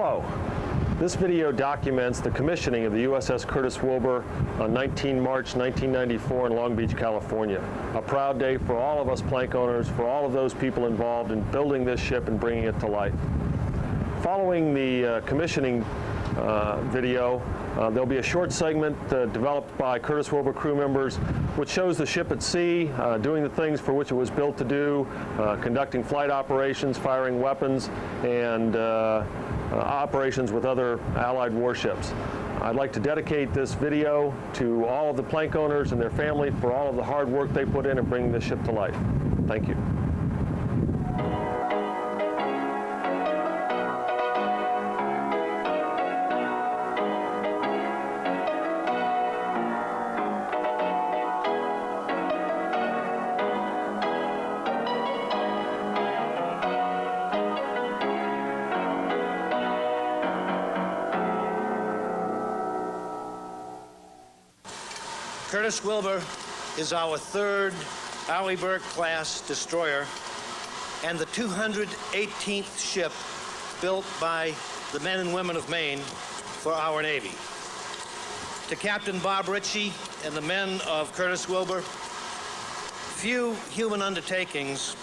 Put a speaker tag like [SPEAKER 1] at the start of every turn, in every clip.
[SPEAKER 1] Hello. This video documents the commissioning of the USS Curtis Wilbur on 19 March 1994 in Long Beach, California. A proud day for all of us plank owners, for all of those people involved in building this ship and bringing it to life. Following the commissioning video, there'll be a short segment developed by Curtis Wilbur crew members which shows the ship at sea, doing the things for which it was built to do, conducting flight operations, firing weapons, and operations with other Allied warships. I'd like to dedicate this video to all of the plank owners and their family for all of the hard work they put in bringing this ship to life. Thank you.
[SPEAKER 2] Curtis Wilbur is our third Arleigh-Burke-class destroyer and the 218th ship built by the men and women of Maine for our Navy. To Captain Bob Ritchie and the men of Curtis Wilbur, few human undertakings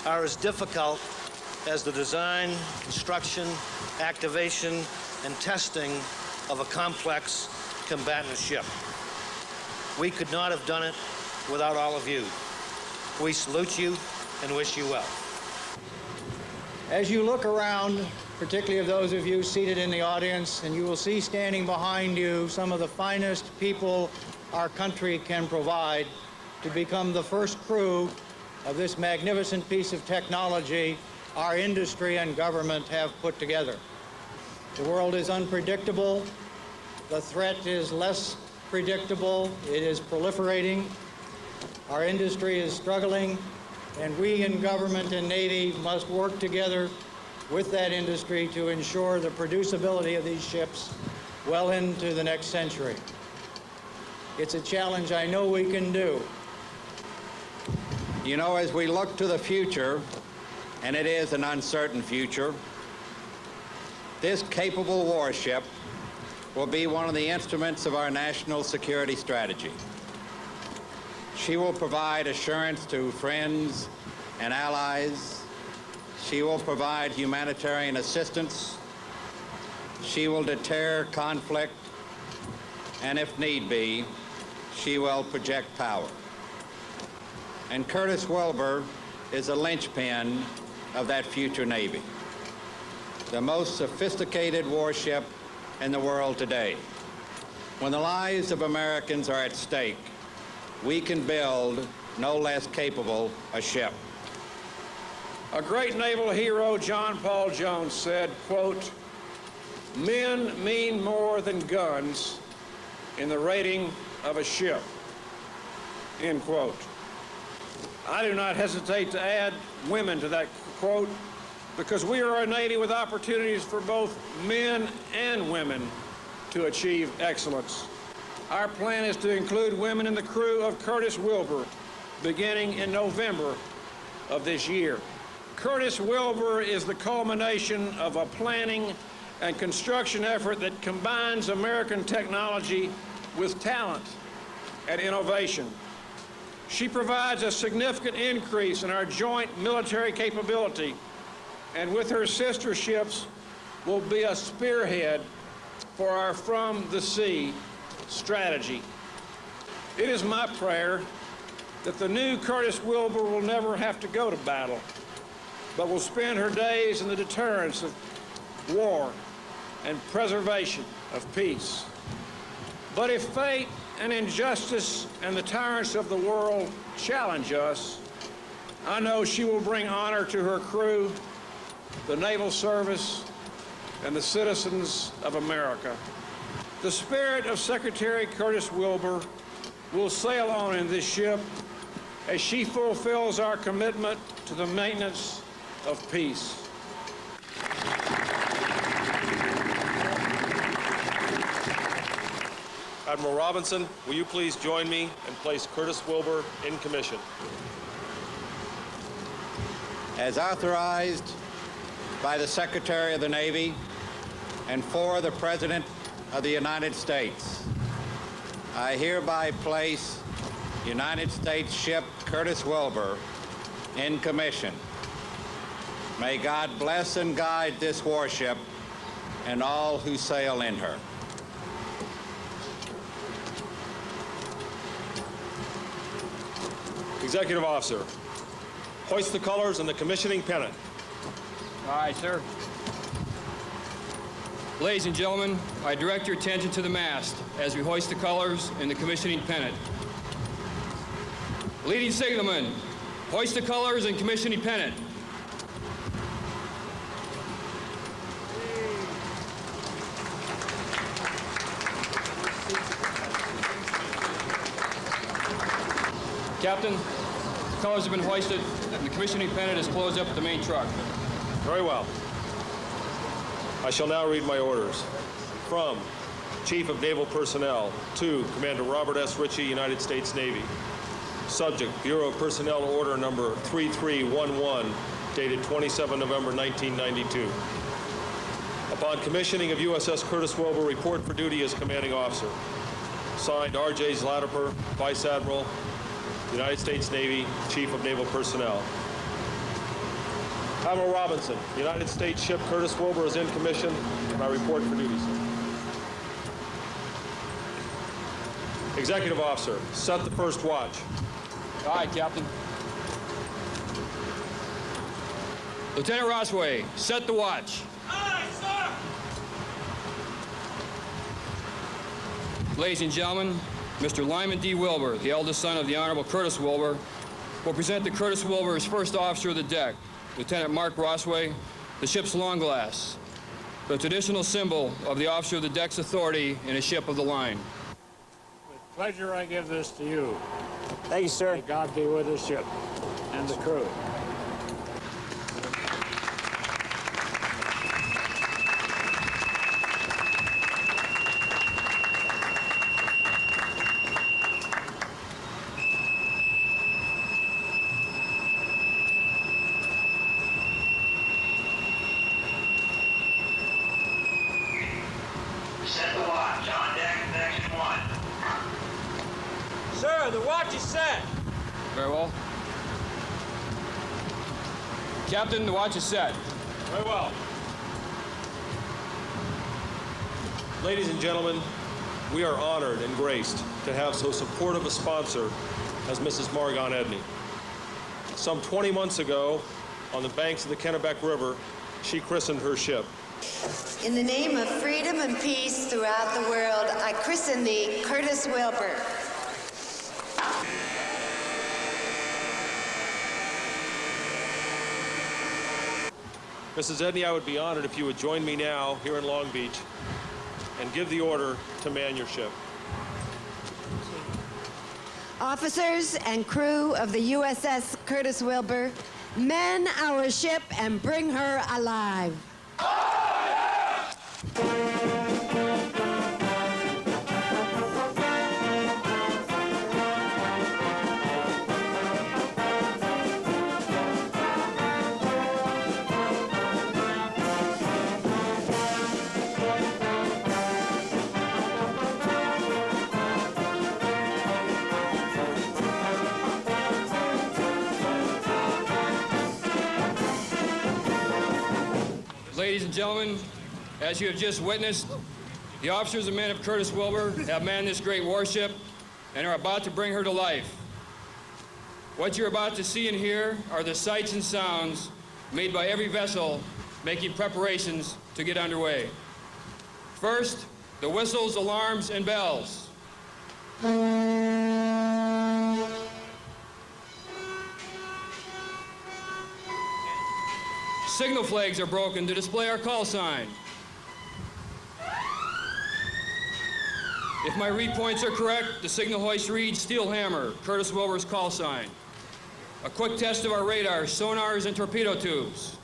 [SPEAKER 2] are as difficult as the design, construction, activation, and testing of a complex combatant ship. We could not have done it without all of you. We salute you and wish you well.
[SPEAKER 3] As you look around, particularly of those of you seated in the audience, and you will see standing behind you some of the finest people our country can provide to become the first crew of this magnificent piece of technology our industry and government have put together. The world is unpredictable. The threat is less predictable. It is proliferating. Our industry is struggling, and we in government and Navy must work together with that industry to ensure the producibility of these ships well into the next century. It's a challenge I know we can do.
[SPEAKER 4] You know, as we look to the future, and it is an uncertain future, this capable warship will be one of the instruments of our national security strategy. She will provide assurance to friends and allies. She will provide humanitarian assistance. She will deter conflict, and if need be, she will project power. And Curtis Wilbur is a linchpin of that future Navy, the most sophisticated warship in the world today. When the lives of Americans are at stake, we can build no less capable a ship.
[SPEAKER 5] A great naval hero, John Paul Jones, said, quote, "Men mean more than guns in the rating of a ship," end quote. I do not hesitate to add women to that quote, because we are a Navy with opportunities for both men and women to achieve excellence. Our plan is to include women in the crew of Curtis Wilbur beginning in November of this year. Curtis Wilbur is the culmination of a planning and construction effort that combines American technology with talent and innovation. She provides a significant increase in our joint military capability, and with her sister ships will be a spearhead for our From the Sea strategy. It is my prayer that the new Curtis Wilbur will never have to go to battle, but will spend her days in the deterrence of war and preservation of peace. But if fate and injustice and the tyrants of the world challenge us, I know she will bring honor to her crew, the Naval Service, and the citizens of America. The spirit of Secretary Curtis Wilbur will sail on in this ship as she fulfills our commitment to the maintenance of peace.
[SPEAKER 6] Admiral Robinson, will you please join me and place Curtis Wilbur in commission?
[SPEAKER 4] As authorized by the Secretary of the Navy, and for the President of the United States. I hereby place United States ship Curtis Wilbur in commission. May God bless and guide this warship and all who sail in her.
[SPEAKER 6] Executive Officer, hoist the colors and the commissioning pennant.
[SPEAKER 7] Aye, sir. Ladies and gentlemen, I direct your attention to the mast as we hoist the colors and the commissioning pennant. Leading signalman, hoist the colors and commissioning pennant. Captain, the colors have been hoisted and the commissioning pennant is closed up at the main truck.
[SPEAKER 6] Very well. I shall now read my orders. From Chief of Naval Personnel to Commander Robert S. Ritchie, United States Navy. Subject, Bureau of Personnel Order number 3311, dated 27 November 1992. Upon commissioning of USS Curtis Wilbur, report for duty as commanding officer. Signed, R.J. Zlatiper, Vice Admiral, United States Navy, Chief of Naval Personnel. Admiral Robinson, United States ship Curtis Wilbur is in commission, and I report for duty, sir. Executive Officer, set the first watch.
[SPEAKER 7] Aye, Captain. Lieutenant Rosway, set the watch.
[SPEAKER 5] Aye, sir!
[SPEAKER 7] Ladies and gentlemen, Mr. Lyman D. Wilbur, the eldest son of the Honorable Curtis Wilbur, will present to Curtis Wilbur as first officer of the deck, Lieutenant Mark Rosway, the ship's long glass, the traditional symbol of the officer of the deck's authority in a ship of the line.
[SPEAKER 8] With pleasure, I give this to you.
[SPEAKER 9] Thank you, sir.
[SPEAKER 8] May God be with the ship and the crew.
[SPEAKER 10] Set the watch. On deck, next one.
[SPEAKER 5] Sir, the watch is set.
[SPEAKER 7] Very well. Captain, the watch is set.
[SPEAKER 6] Very well. Ladies and gentlemen, we are honored and graced to have so supportive a sponsor as Mrs. Margon Edney. Some 20 months ago, on the banks of the Kennebec River, she christened her ship.
[SPEAKER 11] In the name of freedom and peace throughout the world, I christen thee Curtis Wilbur.
[SPEAKER 6] Mrs. Edney, I would be honored if you would join me now here in Long Beach and give the order to man your ship.
[SPEAKER 11] Officers and crew of the USS Curtis Wilbur, man our ship and bring her alive.
[SPEAKER 7] Ladies and gentlemen, as you have just witnessed, the officers and men of Curtis Wilbur have manned this great warship and are about to bring her to life. What you're about to see and hear are the sights and sounds made by every vessel making preparations to get underway. First, the whistles, alarms, and bells. Signal flags are broken to display our call sign. If my read points are correct, the signal hoist reads Steel Hammer, Curtis Wilbur's call sign. A quick test of our radar, sonars, and torpedo tubes.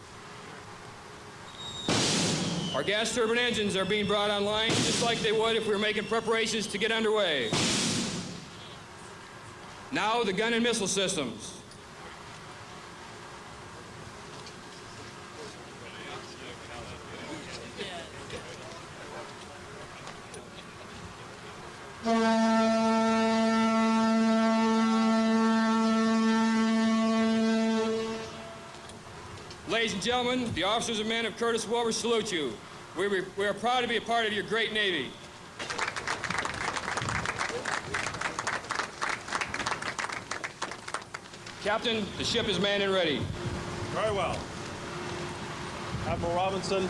[SPEAKER 7] Our gas turbine engines are being brought online just like they would if we were making preparations to get underway. Now the gun and missile systems. ladies and gentlemen, the officers and men of Curtis Wilbur salute you. We are proud to be a part of your great Navy. Captain, the ship is manned and ready.
[SPEAKER 6] Very well. Admiral Robinson,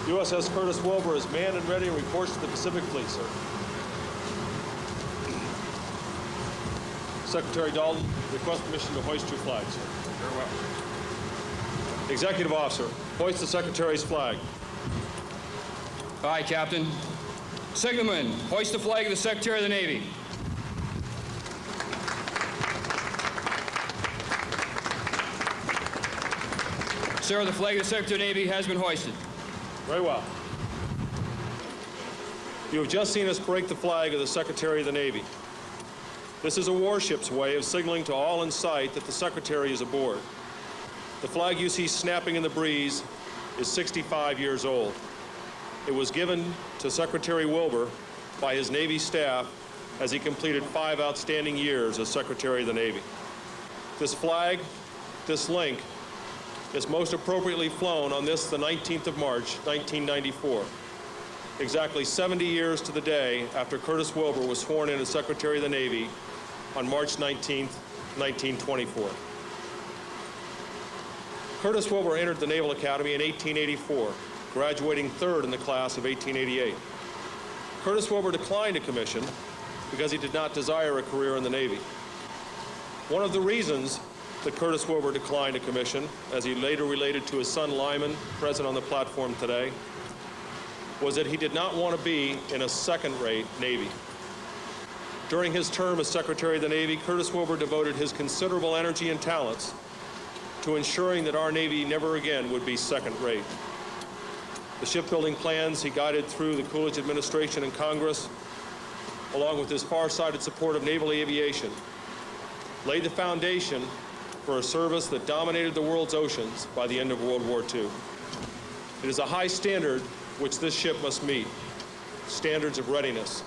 [SPEAKER 6] USS Curtis Wilbur is manned and ready and reports to the Pacific Fleet, sir. Secretary Dalton, request permission to hoist your flag, sir.
[SPEAKER 7] Very well.
[SPEAKER 6] Executive officer, hoist the Secretary's flag.
[SPEAKER 7] Aye, Captain. Signalman, hoist the flag of the Secretary of the Navy. Sir, the flag of the Secretary of the Navy has been hoisted.
[SPEAKER 6] Very well. You have just seen us break the flag of the Secretary of the Navy. This is a warship's way of signaling to all in sight that the Secretary is aboard. The flag you see snapping in the breeze is 65 years old. It was given to Secretary Wilbur by his Navy staff as he completed 5 outstanding years as Secretary of the Navy. This flag, this link, is most appropriately flown on this, the 19th of March, 1994. Exactly 70 years to the day after Curtis Wilbur was sworn in as Secretary of the Navy on March 19th, 1924. Curtis Wilbur entered the Naval Academy in 1884, graduating third in the class of 1888. Curtis Wilbur declined a commission because he did not desire a career in the Navy. One of the reasons that Curtis Wilbur declined a commission, as he later related to his son Lyman, present on the platform today, was that he did not want to be in a second-rate Navy. During his term as Secretary of the Navy, Curtis Wilbur devoted his considerable energy and talents to ensuring that our Navy never again would be second-rate. The shipbuilding plans he guided through the Coolidge administration and Congress, along with his far-sighted support of naval aviation, laid the foundation for a service that dominated the world's oceans by the end of World War II. It is a high standard which this ship must meet: standards of readiness,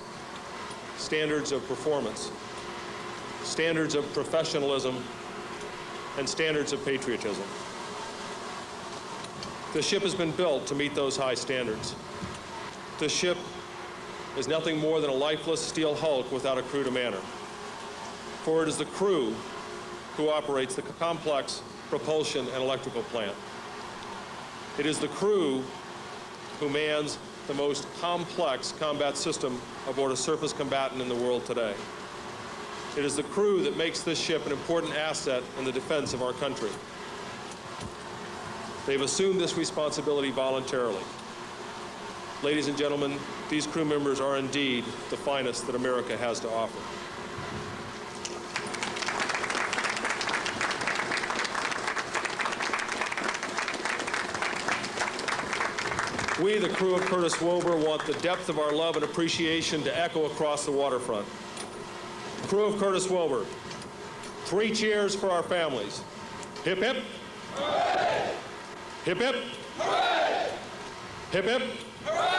[SPEAKER 6] standards of performance, standards of professionalism, and standards of patriotism. The ship has been built to meet those high standards. This ship is nothing more than a lifeless steel hulk without a crew to man her. For it is the crew who operates the complex propulsion and electrical plant. It is the crew who mans the most complex combat system aboard a surface combatant in the world today. It is the crew that makes this ship an important asset in the defense of our country. They've assumed this responsibility voluntarily. Ladies and gentlemen, these crew members are indeed the finest that America has to offer. We, the crew of Curtis Wilbur, want the depth of our love and appreciation to echo across the waterfront. Crew of Curtis Wilbur, 3 cheers for our families. Hip, hip. Hooray! Hip, hip. Hooray! Hip, hip. Hooray!